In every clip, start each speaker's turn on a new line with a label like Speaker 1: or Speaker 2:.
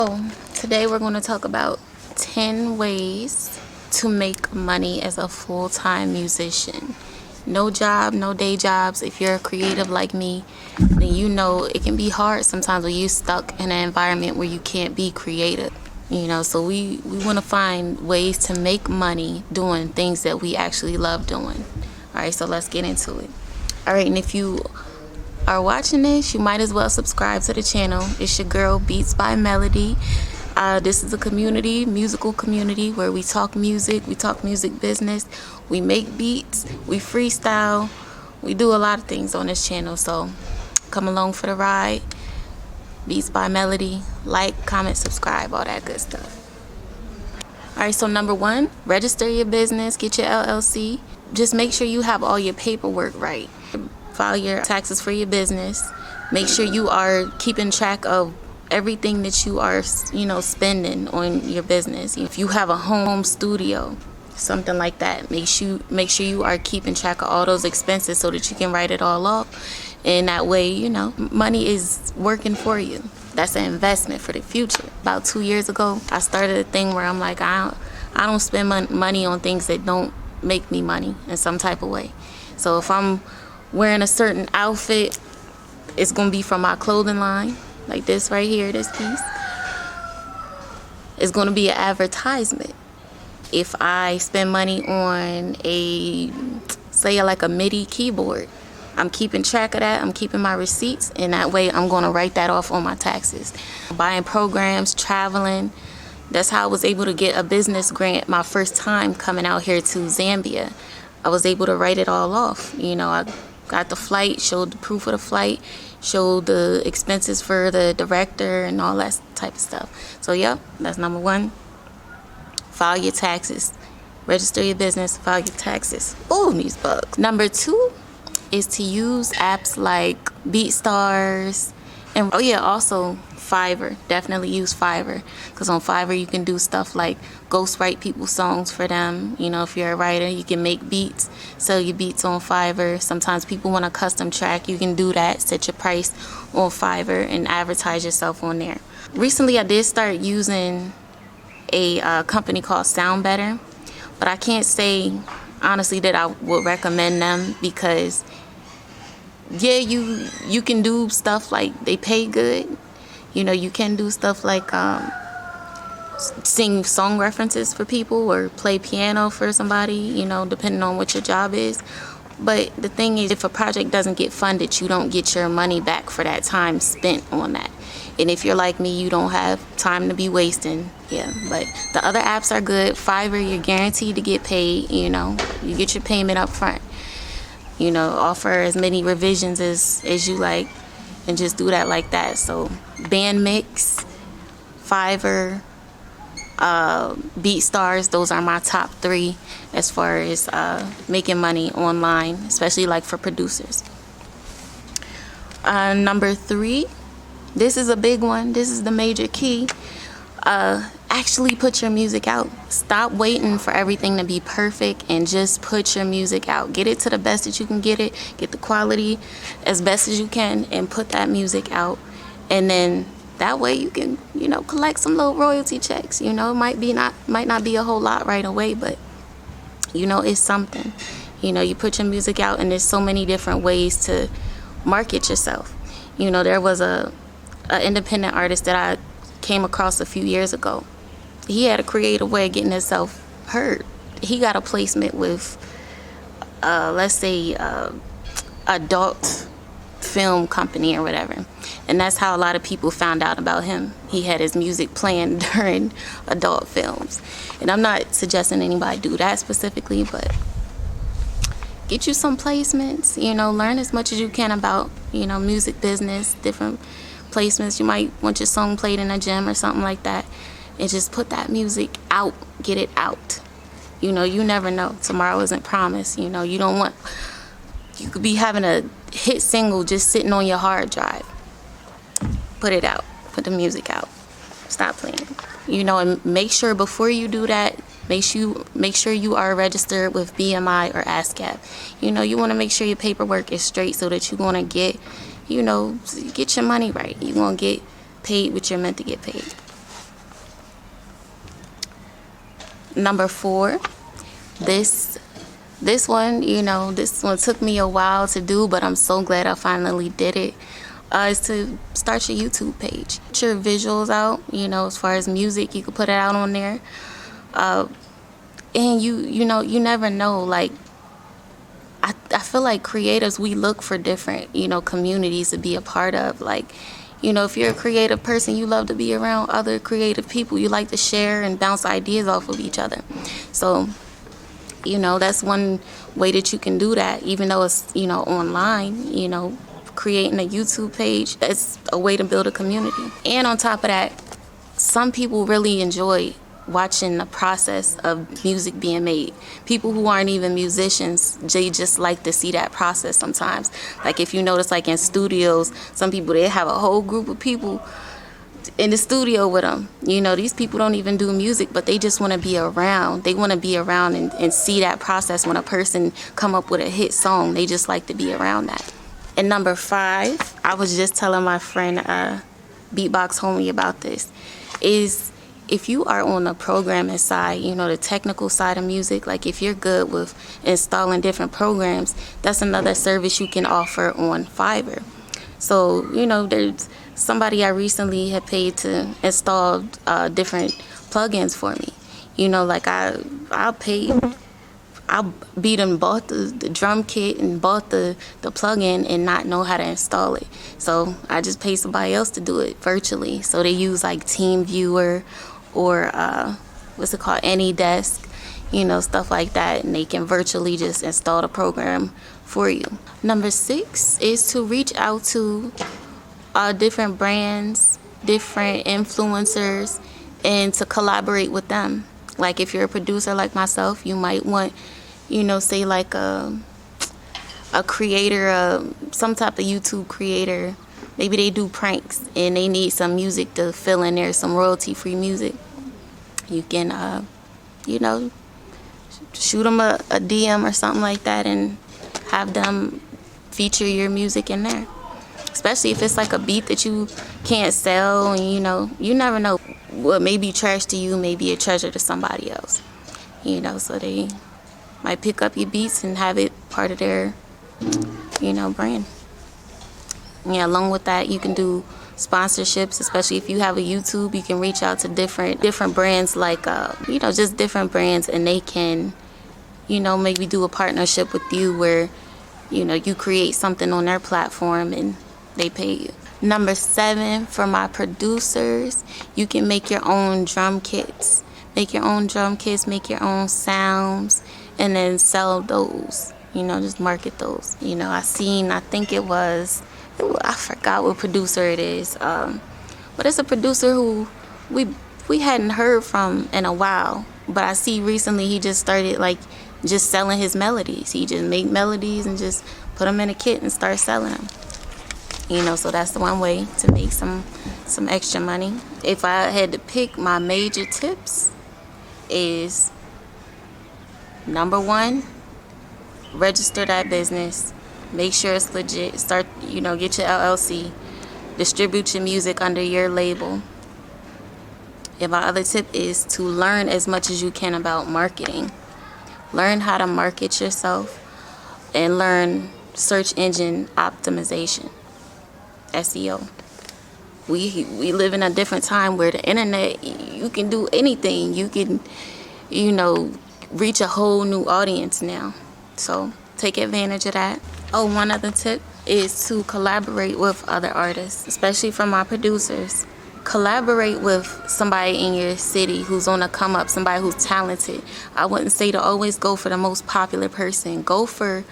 Speaker 1: So today we're going to talk about 10 ways to make money as a full-time musician. No job, no day jobs. If you're a creative like me, then you know it can be hard sometimes when you're stuck in an environment where you can't be creative. So we want to find ways to make money doing things that we actually love doing. Alright, so let's get into it. Alright, and if you are watching this, you might as well subscribe to the channel. It's your girl Beats by Melody. This is a community, musical community, where we talk music business, we make beats, we freestyle, we do a lot of things on this channel. So come along for the ride. Beats by Melody. Like, comment, subscribe, all that good stuff. Alright, so number 1, register your business, get your LLC. Just make sure you have all your paperwork right. File your taxes for your business. Make sure you are keeping track of everything that you are, spending on your business. If you have a home studio, something like that, make sure you are keeping track of all those expenses so that you can write it all off. And that way, money is working for you. That's an investment for the future. About 2 years ago, I started a thing where I'm like, I don't spend money on things that don't make me money in some type of way. So if I'm wearing a certain outfit, it's gonna be from my clothing line, like this right here, this piece. It's gonna be an advertisement. If I spend money on like a MIDI keyboard, I'm keeping track of that. I'm keeping my receipts, and that way I'm gonna write that off on my taxes. Buying programs, traveling. That's how I was able to get a business grant my first time coming out here to Zambia. I was able to write it all off. I got the flight, showed the proof of the flight, showed the expenses for the director and all that type of stuff. So yep, that's number 1. File your taxes. Register your business, file your taxes. Oh, these bugs. Number 2 is to use apps like Beatstars, and also Fiverr. Definitely use Fiverr, because on Fiverr you can do stuff like ghostwrite people's songs for them. If you're a writer, you can make beats, sell your beats on Fiverr. Sometimes people want a custom track. You can do that, set your price on Fiverr and advertise yourself on there. Recently I did start using a company called Sound Better, but I can't say honestly that I would recommend them, because you can do stuff like they pay good. You can do stuff like sing song references for people or play piano for somebody, depending on what your job is. But the thing is, if a project doesn't get funded, you don't get your money back for that time spent on that. And if you're like me, you don't have time to be wasting. But the other apps are good. Fiverr, you're guaranteed to get paid. You get your payment up front. Offer as many revisions as you like, and just do that like that. So Bandmix, Fiverr, Beatstars, those are my top 3 as far as making money online, especially like for producers. Number 3, this is a big one. This is the major key. Actually put your music out. Stop waiting for everything to be perfect and just put your music out. Get it to the best that you can get it. Get the quality as best as you can and put that music out. And then that way you can, collect some little royalty checks. It might not be a whole lot right away, but it's something. You put your music out, and there's so many different ways to market yourself. There was a independent artist that I came across a few years ago. He had a creative way of getting himself heard. He got a placement with let's say adult film company or whatever, and that's how a lot of people found out about him. He had his music playing during adult films. And I'm not suggesting anybody do that specifically, but get you some placements. Learn as much as you can about music business, different placements. You might want your song played in a gym or something like that, and just put that music out. Get it out. You never know. Tomorrow isn't promised. You could be having a hit single just sitting on your hard drive. Put it out. Put the music out. Stop playing. And make sure before you do that, make sure you are registered with BMI or ASCAP. You want to make sure your paperwork is straight so that you're going to get, get your money right. You're going to get paid what you're meant to get paid. Number 4, this this one, this one took me a while to do, but I'm so glad I finally did it. Is to start your YouTube page. Put your visuals out, as far as music, you can put it out on there. And you never know, like, I feel like creators, we look for different, communities to be a part of. Like, if you're a creative person, you love to be around other creative people. You like to share and bounce ideas off of each other. So, that's one way that you can do that, even though it's, online, creating a YouTube page, that's a way to build a community. And on top of that, some people really enjoy watching the process of music being made. People who aren't even musicians, they just like to see that process sometimes. Like, if you notice, like in studios, some people, they have a whole group of people in the studio with them. These people don't even do music, but they just want to be around. They want to be around and see that process when a person come up with a hit song. They just like to be around that. And number 5, I was just telling my friend Beatbox Homie about this, is if you are on the programming side, the technical side of music, like if you're good with installing different programs, that's another service you can offer on Fiverr. So, there's somebody I recently had paid to install different plugins for me. Like I beat and bought the drum kit and bought the plugin and not know how to install it. So I just paid somebody else to do it virtually. So they use like TeamViewer or what's it called, AnyDesk, stuff like that, and they can virtually just install the program for you. Number 6 is to reach out to different brands, different influencers, and to collaborate with them. Like if you're a producer like myself, you might want, say like a creator, some type of YouTube creator. Maybe they do pranks and they need some music to fill in there, some royalty-free music. You can, shoot them a DM or something like that and have them feature your music in there. Especially if it's like a beat that you can't sell, and you never know. What may be trash to you may be a treasure to somebody else. So they might pick up your beats and have it part of their, brand. Yeah, along with that, you can do sponsorships, especially if you have a YouTube. You can reach out to different brands, like just different brands, and they can, maybe do a partnership with you where, you create something on their platform and they pay you. Number 7, for my producers, you can make your own drum kits. Make your own drum kits, make your own sounds, and then sell those. Just market those. I think it was, I forgot what producer it is. But it's a producer who we hadn't heard from in a while. But I see recently he just started like just selling his melodies. He just make melodies and just put them in a kit and start selling them. So that's the one way to make some extra money. If I had to pick, my major tips is, number 1, register that business. Make sure it's legit. Start, get your LLC. Distribute your music under your label. And my other tip is to learn as much as you can about marketing. Learn how to market yourself and learn search engine optimization. SEO. We live in a different time where the internet, you can do anything. You can, reach a whole new audience now. So take advantage of that. Oh, one other tip is to collaborate with other artists, especially from my producers. Collaborate with somebody in your city who's on a come up, somebody who's talented. I wouldn't say to always go for the most popular person. Go for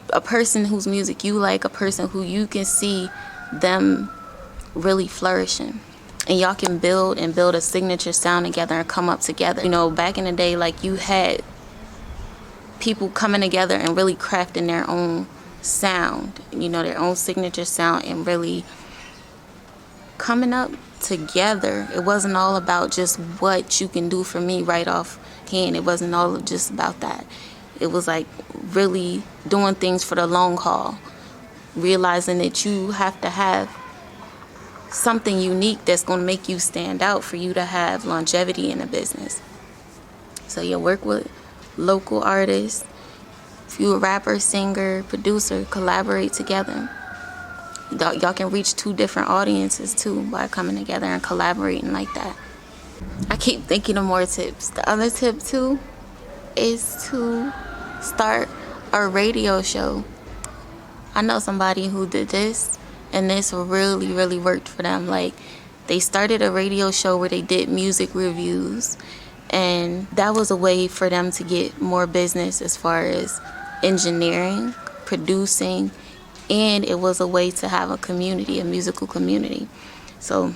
Speaker 1: a person whose music you like, a person who you can see them really flourishing. And y'all can build a signature sound together and come up together. Back in the day, like, you had people coming together and really crafting their own sound, their own signature sound, and really coming up together. It wasn't all about just what you can do for me right off hand. It wasn't all just about that. It was like really doing things for the long haul, realizing that you have to have something unique that's going to make you stand out for you to have longevity in the business. So you work with local artists. If you a rapper, singer, producer, collaborate together. Y'all can reach 2 different audiences too by coming together and collaborating like that. I keep thinking of more tips. The other tip too is to start a radio show. I know somebody who did this, and this really worked for them. Like, they started a radio show where they did music reviews, and that was a way for them to get more business as far as engineering, producing, and it was a way to have a community, a musical community. So,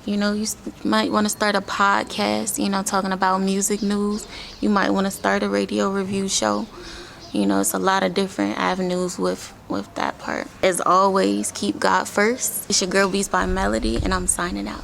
Speaker 1: you know, you might want to start a podcast, you know, talking about music news. You might want to start a radio review show. You know, it's a lot of different avenues with that part. As always, keep God first. It's your girl Beats by Melody, and I'm signing out.